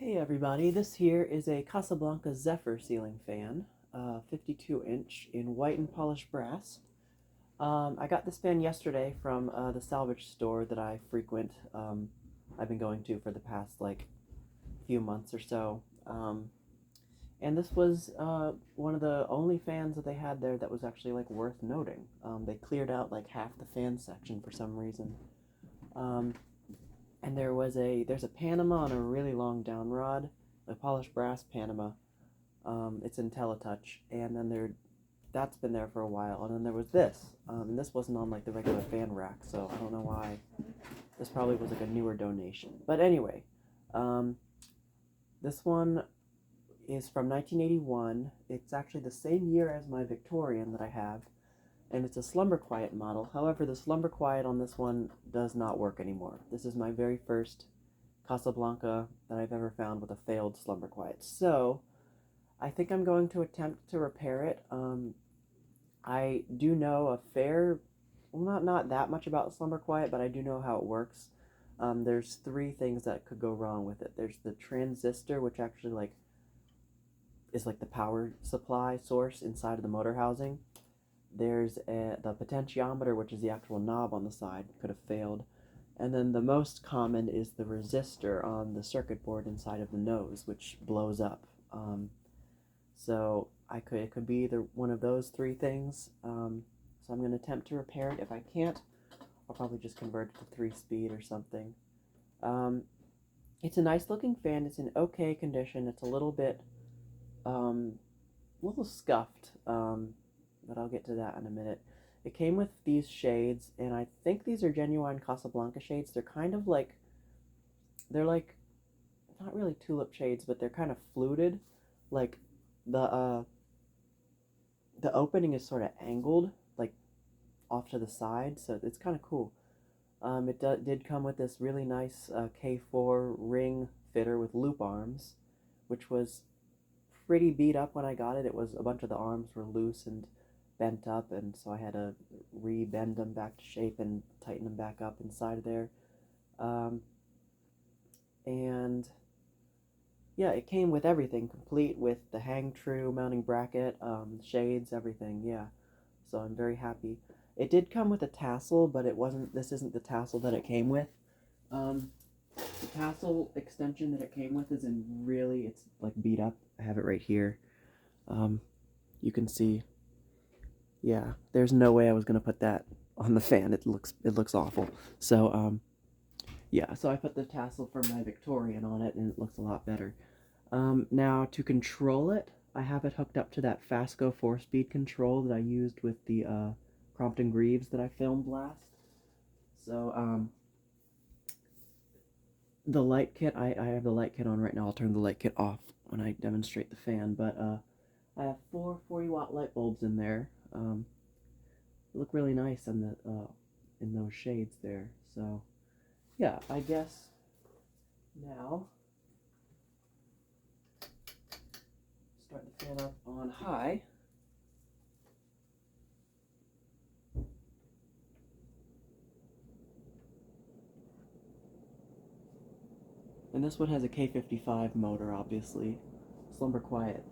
Hey everybody, this here is a Casablanca Zephyr ceiling fan, 52 inch in white and polished brass. I got this fan yesterday from the salvage store that I frequent. I've been going to for the past few months or so. And this was one of the only fans that they had there that was actually worth noting. They cleared out like half the fan section for some reason. Um, and there's a Panama on a really long down rod, a polished brass Panama. It's in Teletouch, and then that's been there for a while. And then there was this, and this wasn't on like the regular fan rack, so I don't know why. This probably was like a newer donation. But anyway, um, this one is from 1981. It's actually the same year as my Victorian that I have, and it's a SlumberQuiet model. However, the SlumberQuiet on this one does not work anymore. This is my very first Casablanca that I've ever found with a failed SlumberQuiet. So, I think I'm going to attempt to repair it. I do know not that much about SlumberQuiet, but I do know how it works. There's three things that could go wrong with it. There's the transistor, which actually is like the power supply source inside of the motor housing. There's the potentiometer, which is the actual knob on the side, could have failed. And then the most common is the resistor on the circuit board inside of the nose, which blows up. So it could be either one of those three things. So I'm going to attempt to repair it. If I can't, I'll probably just convert it to 3-speed or something. It's a nice looking fan. It's in okay condition. It's a little scuffed. But I'll get to that in a minute. It came with these shades, and I think these are genuine Casablanca shades. They're like, not really tulip shades, but they're kind of fluted. Like, the opening is sort of angled, like, off to the side, so it's kind of cool. It did come with this really nice K4 ring fitter with loop arms, which was pretty beat up when I got it. A bunch of the arms were loose and bent up, and so I had to re-bend them back to shape and tighten them back up inside of there. And yeah, it came with everything, complete with the hang true mounting bracket, shades, everything. Yeah, so I'm very happy. It did come with a tassel, but this isn't the tassel that it came with. The tassel extension that it came with it's like beat up. I have it right here. You can see. Yeah, there's no way I was gonna put that on the fan. It looks awful. So yeah, so I put the tassel from my Victorian on it, and it looks a lot better. Now to control it, I have it hooked up to that FASCO 4-speed control that I used with the Crompton Greaves that I filmed last. So the light kit, I have the light kit on right now. I'll turn the light kit off when I demonstrate the fan, but I have 4 40-watt light bulbs in there. They look really nice in those shades there. So yeah, I guess now start the fan up on high. And this one has a K-55 motor, obviously. SlumberQuiet.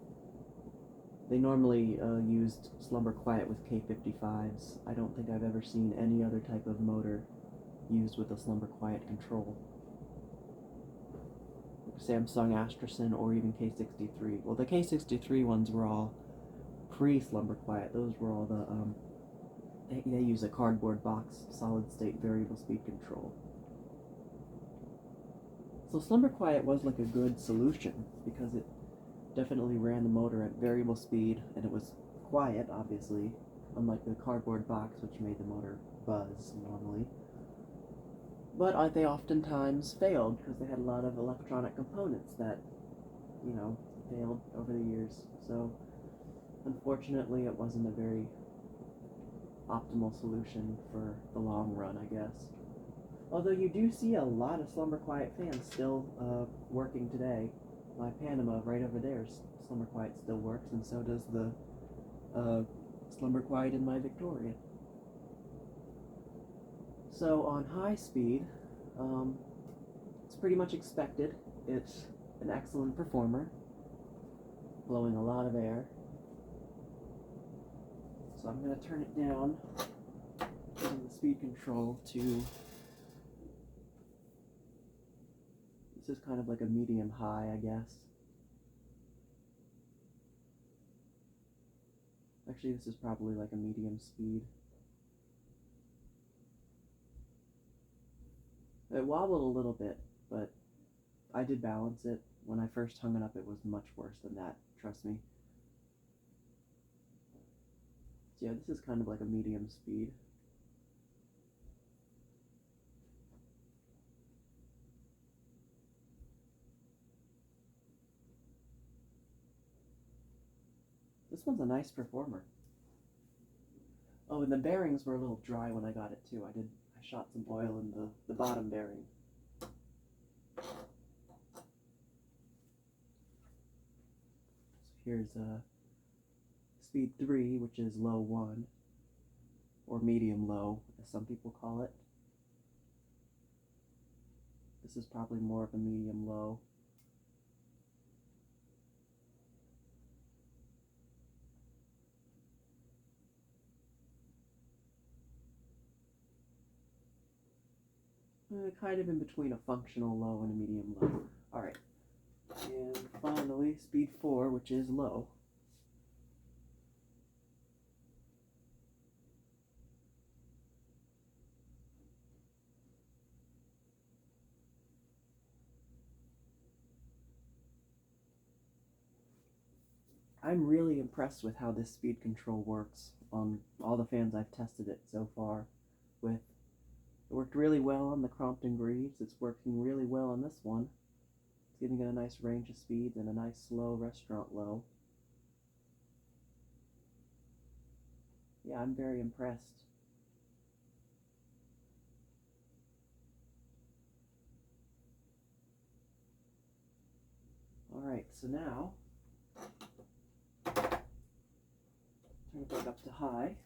They normally used SlumberQuiet with K-55s. I don't think I've ever seen any other type of motor used with a SlumberQuiet control. Samsung Astrasan or even K-63. Well, the K-63 ones were all pre-SlumberQuiet. Those were all they use a cardboard box, solid-state variable speed control. So SlumberQuiet was like a good solution because it definitely ran the motor at variable speed, and it was quiet, obviously, unlike the cardboard box, which made the motor buzz normally. But they oftentimes failed because they had a lot of electronic components that, failed over the years. So, unfortunately, it wasn't a very optimal solution for the long run, I guess. Although you do see a lot of SlumberQuiet fans still working today. My Panama right over there, SlumberQuiet still works, and so does the SlumberQuiet in my Victorian. So on high speed, it's pretty much expected. It an excellent performer, blowing a lot of air. So I'm going to turn it down, using the speed control to, this is kind of like a medium high, I guess. Actually, this is probably like a medium speed. It wobbled a little bit, but I did balance it. When I first hung it up, it was much worse than that, trust me. So yeah, this is kind of like a medium speed. This one's a nice performer. Oh, and the bearings were a little dry when I got it too. I shot some oil in the bottom bearing. So here's speed 3, which is low 1, or medium low, as some people call it. This is probably more of a medium low. Kind of in between a functional low and a medium low. Alright. And finally, speed 4, which is low. I'm really impressed with how this speed control works on all the fans I've tested it so far with. It worked really well on the Crompton Greaves. It's working really well on this one. It's giving it a nice range of speeds and a nice slow restaurant low. Yeah, I'm very impressed. Alright, so now, turn it back up to high.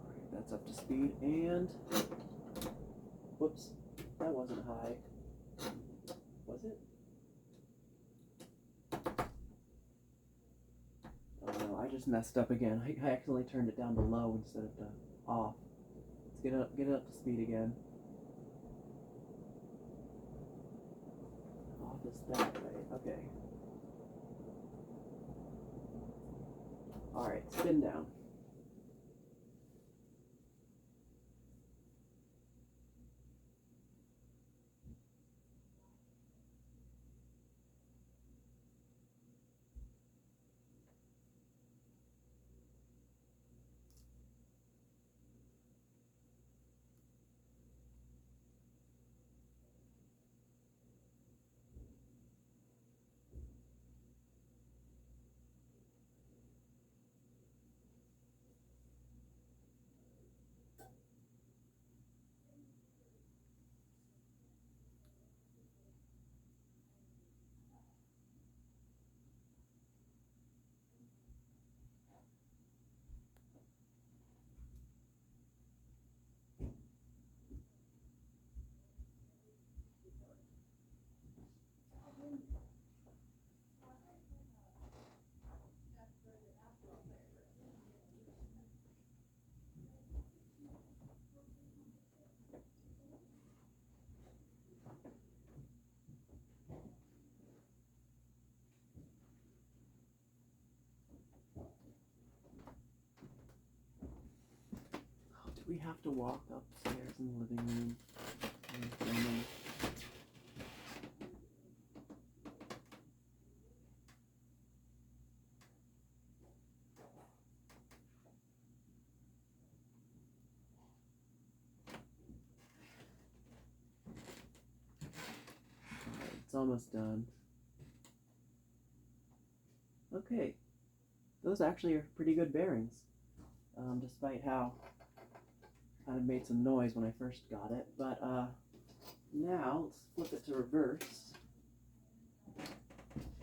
Alright, that's up to speed, and, whoops, that wasn't high. Was it? Oh no, I just messed up again. I accidentally turned it down to low instead of to off. Let's get it up to speed again. Off is that way. Okay. Alright, spin down. We have to walk upstairs in the living room. It's almost done. Okay, those actually are pretty good bearings, despite how kind of made some noise when I first got it. But now let's flip it to reverse,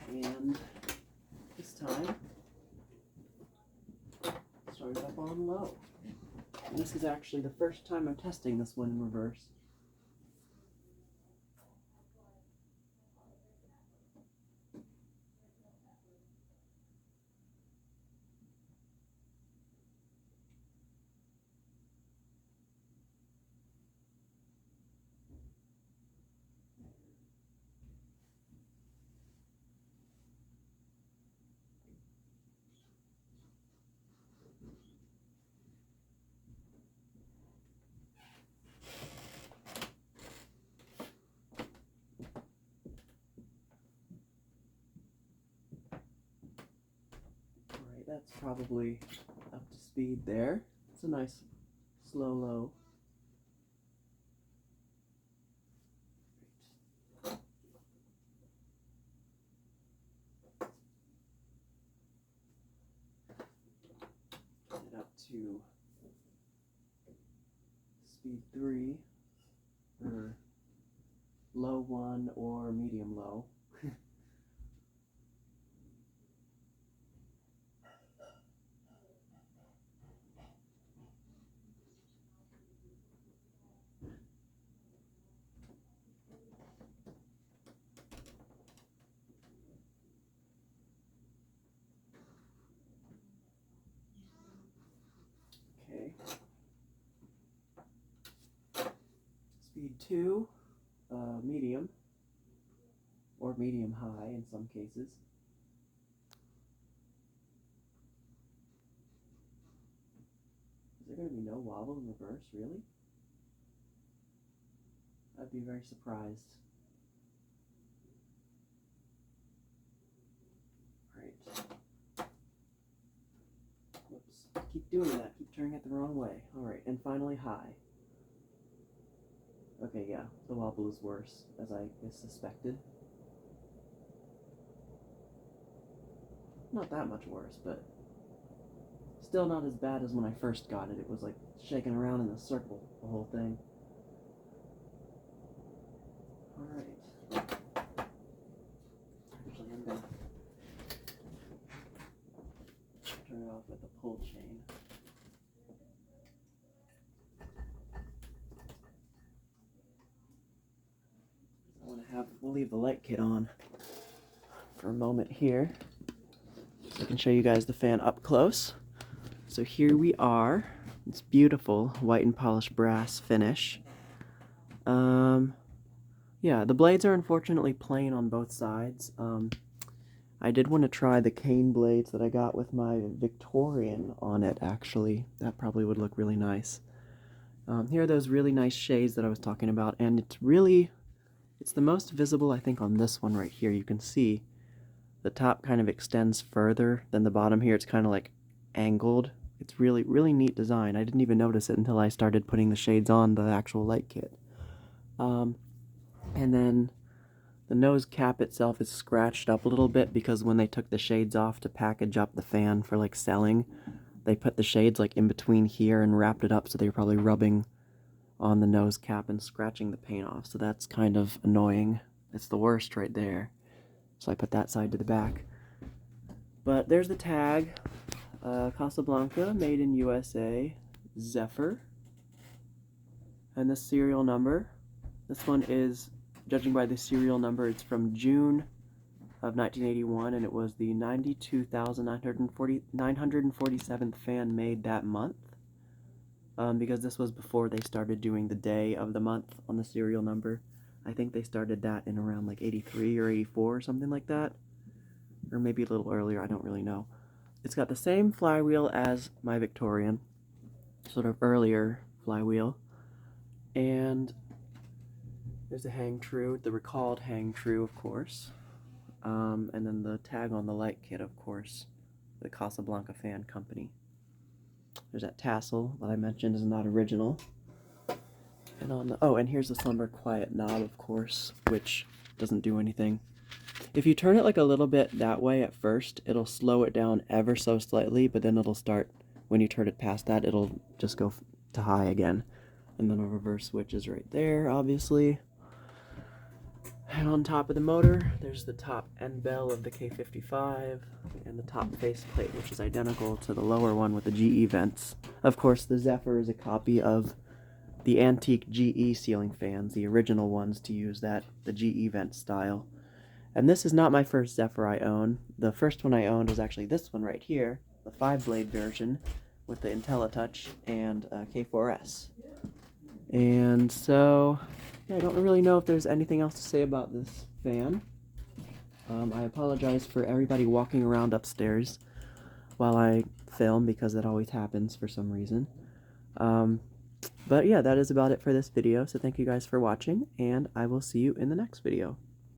and this time start it up on low. And this is actually the first time I'm testing this one in reverse. That's probably up to speed there. It's a nice slow low. Get it up to speed 3 or low 1 or medium low. Okay. Speed 2, medium, or medium high in some cases. Is there going to be no wobble in reverse, really? I'd be very surprised. Alright. Whoops. Keep doing that. Keep turning it the wrong way. Alright, and finally high. Okay, yeah, the wobble is worse, as I suspected. Not that much worse, but still not as bad as when I first got it. It was like shaking around in a circle, the whole thing. Alright. Actually, I'm gonna turn it off with the pull chain. We'll leave the light kit on for a moment here so I can show you guys the fan up close. So here we are. It's beautiful white and polished brass finish. Yeah, the blades are unfortunately plain on both sides. I did want to try the cane blades that I got with my Victorian on it, actually. That probably would look really nice. Here are those really nice shades that I was talking about, and it's the most visible, I think, on this one right here. You can see the top kind of extends further than the bottom here. It's kind of like angled. It's really, really neat design. I didn't even notice it until I started putting the shades on the actual light kit. And then the nose cap itself is scratched up a little bit because when they took the shades off to package up the fan for like selling, they put the shades like in between here and wrapped it up, so they were probably rubbing on the nose cap and scratching the paint off, so that's kind of annoying. It's the worst right there. So I put that side to the back. But there's the tag. Casablanca, made in USA, Zephyr. And the serial number. This one is, judging by the serial number, it's from June of 1981, and it was the 92,947th fan made that month. Because this was before they started doing the day of the month on the serial number. I think they started that in around like 83 or 84 or something like that. Or maybe a little earlier, I don't really know. It's got the same flywheel as my Victorian, sort of earlier flywheel. And there's a hang true, the recalled hang true, of course. And then the tag on the light kit, of course, the Casablanca Fan Company. There's that tassel that I mentioned is not original. And on the, and here's the SlumberQuiet knob, of course, which doesn't do anything. If you turn it like a little bit that way at first, it'll slow it down ever so slightly, but then it'll start, when you turn it past that, it'll just go to high again. And then a reverse switch is right there, obviously. And on top of the motor, there's the top end bell of the K-55 and the top faceplate, which is identical to the lower one with the GE vents. Of course, the Zephyr is a copy of the antique GE ceiling fans, the original ones to use the GE vent style. And this is not my first Zephyr I own. The first one I owned was actually this one right here, the 5-blade version with the IntelliTouch and K4S. And so, yeah, I don't really know if there's anything else to say about this fan. I apologize for everybody walking around upstairs while I film, because that always happens for some reason. But yeah, that is about it for this video, so thank you guys for watching, and I will see you in the next video.